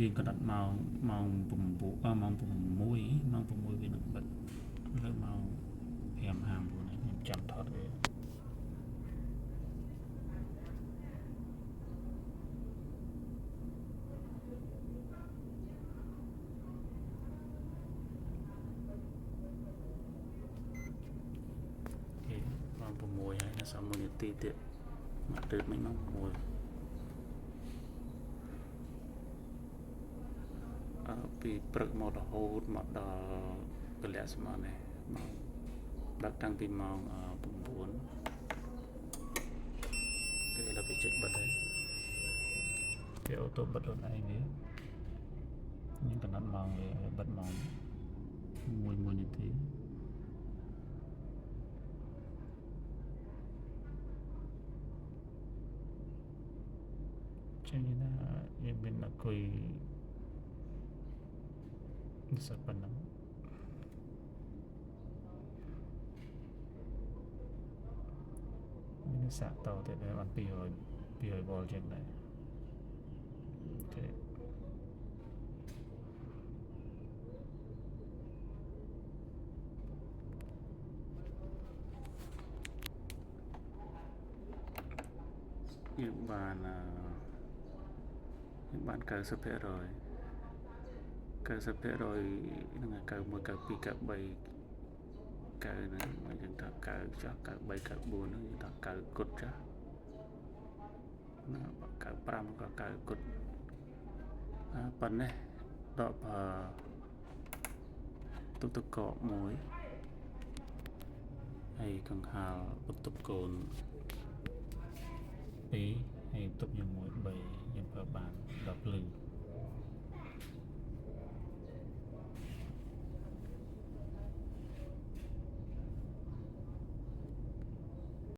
យើងក៏ដាក់ម៉ោង9ម៉ោង6ម៉ោង6វានឹងបិទលើម៉ោង5:59នេះខ្ញុំចាំថតវាម៉ោង6ហើយនៅសល់1នាទីទៀតមកទើបមិនម៉ោង6ពីព្រឹកមករហូតមកដល់ពលៈស្មាននេះមកដឹកតាំងពីម៉ោង9គេឥឡូវវាចេញបិទហើយគេអូតូបិទខ្លួនឯងវាខ្ញុំកំណត់ម៉ោងវាបិទម៉ោង1នាទីចេញណាយើងមានអង្គុយសិតប៉ុណ្ណឹងមានសាក់តទៅដល់បាន200 វ៉ុលចឹងដែរអូខេយើងបាន90% ហ្នឹង91 92 93 9ហ្នឹងមកយើងថា9 ចុះ93 94ហ្នឹងយើងថា9គុតចាស់ណា95ក៏9គុតប៉ុណ្ណេះដកទុកតកកមួយហើយកង្ហាលទុកកូន2ហើយទុកជាមួយ3យើងប្រើបានដល់ភ្លឺ